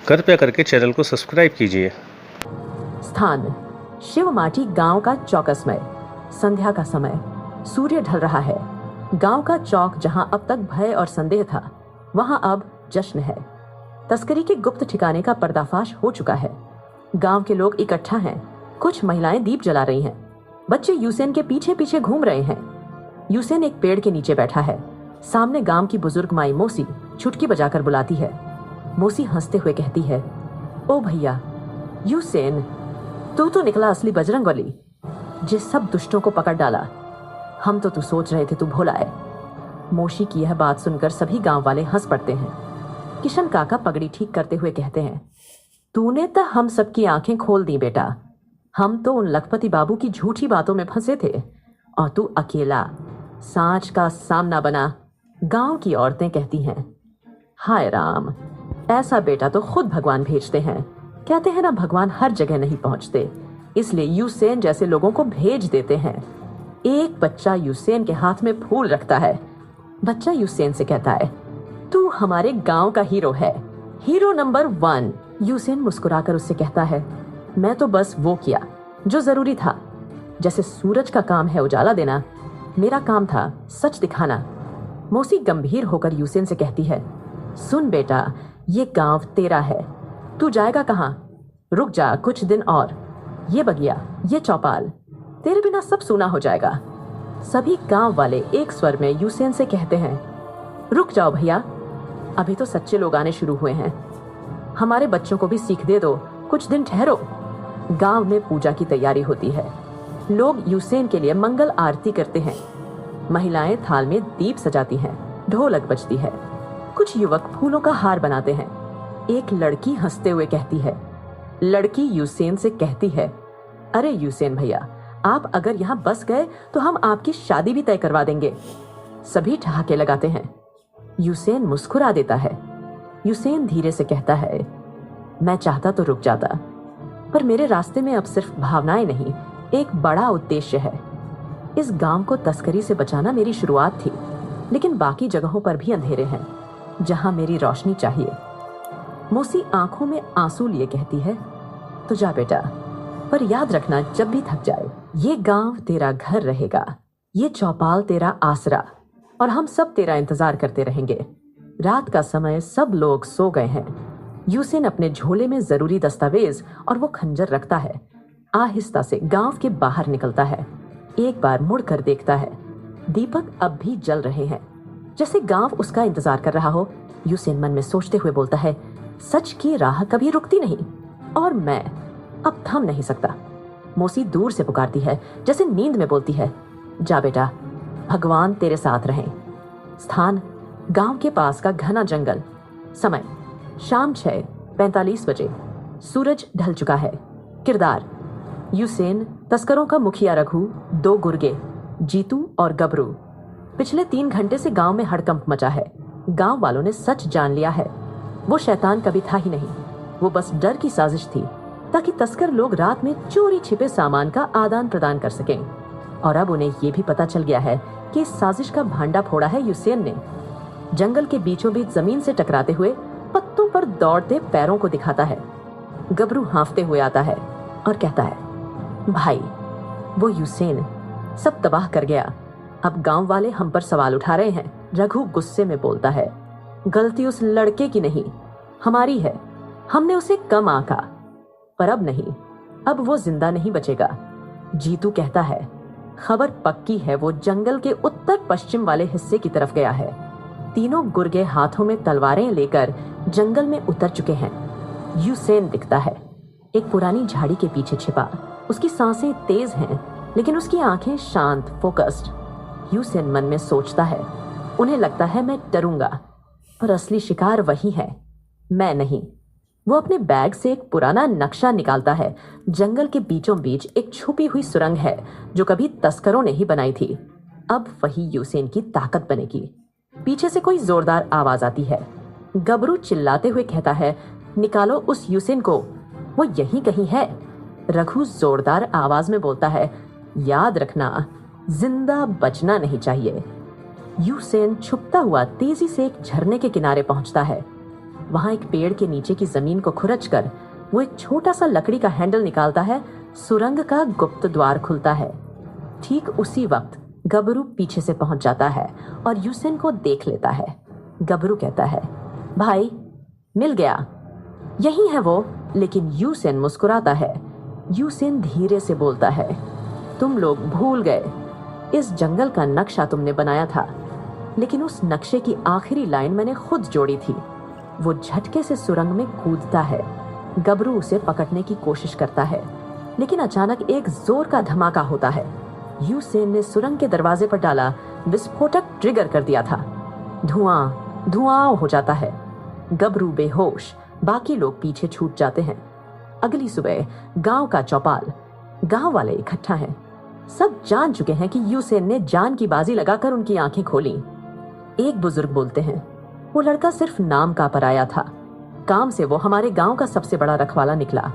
कृपया करके चैनल को सब्सक्राइब कीजिए। स्थान शिवमाटी गांव का चौकसमय। संध्या का समय, सूर्य ढल रहा है। गांव का चौक जहां अब तक भय और संदेह था, वहां अब जश्न है। तस्करी के गुप्त ठिकाने का पर्दाफाश हो चुका है। गांव के लोग इकट्ठा हैं। कुछ महिलाएं दीप जला रही हैं। बच्चे यूसेन के पीछे पीछे घूम रहे हैं। यूसेन एक पेड़ के नीचे बैठा है। सामने गांव की बुजुर्ग माई मोसी चुटकी बजाकर बुलाती है। मोसी हंसते हुए कहती है, ओ भैया यूसेन, तू तो निकला असली बजरंगबली, जिस सब दुष्टों को पकड़ डाला। हम तो तू सोच रहे थे तू भोला है। मोशी की यह बात सुनकर सभी गांव वाले हंस पड़ते हैं। किशन काका पगड़ी ठीक करते हुए कहते हैं, तूने तो हम सबकी आंखें खोल दी बेटा। हम तो उन लखपति बाबू की झूठी बातों में फंसे थे और तू अकेला सांच का सामना बना। गांव की औरतें कहती हैं, हाय राम, ऐसा बेटा तो खुद भगवान भेजते हैं। कहते हैं ना, भगवान हर जगह नहीं पहुंचते, इसलिए यूसेन जैसे लोगों को भेज देते हैं। एक बच्चा यूसेन के हाथ में फूल रखता है। बच्चा यूसेन से कहता है, तू हमारे गांव का हीरो है, हीरो नंबर 1। यूसेन मुस्कुराकर उससे कहता है, मैं तो बस वो किया जो जरूरी था। जैसे सूरज का काम है उजाला देना, मेरा काम था सच दिखाना। मोसी गंभीर होकर यूसेन से कहती है, सुन बेटा, ये गांव तेरा है। तू जाएगा कहाँ? रुक जा कुछ दिन और। ये बगिया, ये चौपाल, तेरे बिना सब सूना हो जाएगा। सभी गांव वाले एक स्वर में यूसेन से कहते हैं, रुक जाओ भैया, अभी तो सच्चे लोग आने शुरू हुए हैं। हमारे बच्चों को भी सीख दे दो, कुछ दिन ठहरो। गांव में पूजा की तैयारी होती है। लोग यूसेन के लिए मंगल आरती करते हैं। महिलाएं थाल में दीप सजाती हैं, ढोलक बजती है। कुछ युवक फूलों का हार बनाते हैं। एक लड़की हंसते हुए कहती है, लड़की यूसेन से कहती है, अरे यूसेन भैया, आप अगर यहाँ बस गए तो हम आपकी शादी भी तय करवा देंगे। सभी ठहाके लगाते हैं। यूसेन मुस्कुरा देता है। यूसेन धीरे से कहता है, मैं चाहता तो रुक जाता, पर मेरे रास्ते में अब सिर्फ भावनाएं नहीं, एक बड़ा उद्देश्य है। इस गांव को तस्करी से बचाना मेरी शुरुआत थी, लेकिन बाकी जगहों पर भी अंधेरे हैं जहां मेरी रोशनी चाहिए। मोसी आंखों में आंसू लिए कहती है, तो जा बेटा, पर याद रखना जब भी थक जाए, ये गांव तेरा घर रहेगा, ये चौपाल तेरा आसरा, और हम सब तेरा इंतजार करते रहेंगे। रात का समय, सब लोग सो गए हैं। यूसेन अपने झोले में जरूरी दस्तावेज और वो खंजर रखता है। आहिस्ता से गांव के बाहर निकलता है। एक बार मुड़कर देखता है, दीपक अब भी जल रहे हैं, जैसे गांव उसका इंतजार कर रहा हो। यूसेन मन में सोचते हुए बोलता है, सच की राह कभी रुकती नहीं, और मैं अब थम नहीं सकता। मोसी दूर से पुकारती है, जैसे नींद में बोलती है, जा बेटा, भगवान तेरे साथ रहें। स्थान गांव के पास का घना जंगल। समय शाम 6:45 बजे। सूरज ढल चुका है। किरदार यूसेन, तस्करों का मुखिया रघु, 2 गुर्गे जीतू और गबरू। पिछले 3 घंटे से गांव में हड़कंप मचा है। गांव वालों ने सच जान लिया है, वो शैतान कभी था ही नहीं, वो बस डर की साजिश थी ताकि तस्कर लोग रात में चोरी छिपे सामान का आदान प्रदान कर सकें। और अब उन्हें ये भी पता चल गया है कि इस साजिश का भांडा फोड़ा है यूसेन ने। जंगल के बीचों बीच जमीन से टकराते हुए पत्तों पर दौड़ते पैरों को दिखाता है। गबरू हाँफते हुए आता है और कहता है, भाई, वो यूसेन सब तबाह कर गया। अब गांव वाले हम पर सवाल उठा रहे हैं। रघु गुस्से में बोलता है, गलती उस लड़के की नहीं, हमारी है। हमने उसे कम आंका, पर अब नहीं, अब वो जिंदा नहीं बचेगा। जीतू कहता है, खबर पक्की है, वो जंगल के उत्तर पश्चिम वाले हिस्से की तरफ गया है। तीनों गुर्गे हाथों में तलवारें लेकर जंगल में उतर चुके हैं। यूसेन दिखता है, एक पुरानी झाड़ी के पीछे छिपा। उसकी सांसें तेज हैं, लेकिन उसकी आंखें शांत, फोकस्ड। यूसेन मन में सोचता है, उन्हें लगता है मैं डरूंगा, पर असली शिकार वही है, मैं नहीं। वो अपने बैग से एक पुराना नक्शा निकालता है। जंगल के बीचों बीच एक छुपी हुई सुरंग है जो कभी तस्करों ने ही बनाई थी। अब वही यूसेन की ताकत बनेगी। पीछे से कोई जोरदार आवाज आती है। गबरू चिल्लाते हुए कहता है, निकालो उस यूसेन को, वो यहीं कहीं है। रघु जोरदार आवाज में बोलता है, याद रखना, जिंदा बचना नहीं चाहिए। यूसेन छुपता हुआ तेजी से एक झरने के किनारे पहुंचता है। वहां एक पेड़ के नीचे की जमीन को खुरचकर वो एक छोटा सा लकड़ी का हैंडल निकालता है। सुरंग का गुप्त द्वार खुलता है। ठीक उसी वक्त गबरू पीछे से पहुंच जाता है और यूसेन को देख लेता है। गबरू कहता है, भाई मिल गया, यही है वो। लेकिन यूसेन मुस्कुराता है। यूसेन धीरे से बोलता है, तुम लोग भूल गए, इस जंगल का नक्शा तुमने बनाया था, लेकिन उस नक्शे की आखिरी लाइन मैंने खुद जोड़ी थी। वो झटके से सुरंग में कूदता है। गबरू उसे पकड़ने की कोशिश करता है, लेकिन अचानक एक जोर का धमाका होता है। यूसेन ने सुरंग के दरवाजे पर डाला विस्फोटक ट्रिगर कर दिया था। धुआं धुआं हो जाता है। गबरू बेहोश, बाकी लोग पीछे छूट जाते हैं। अगली सुबह गांव का चौपाल, गांव वाले इकट्ठा हैं। सब जान चुके हैं कि यूसेन ने जान की बाजी लगाकर उनकी आंखें खोली। एक बुजुर्ग बोलते हैं, वो लड़का सिर्फ नाम का पराया था, काम से वो हमारे गांव का सबसे बड़ा रखवाला निकला।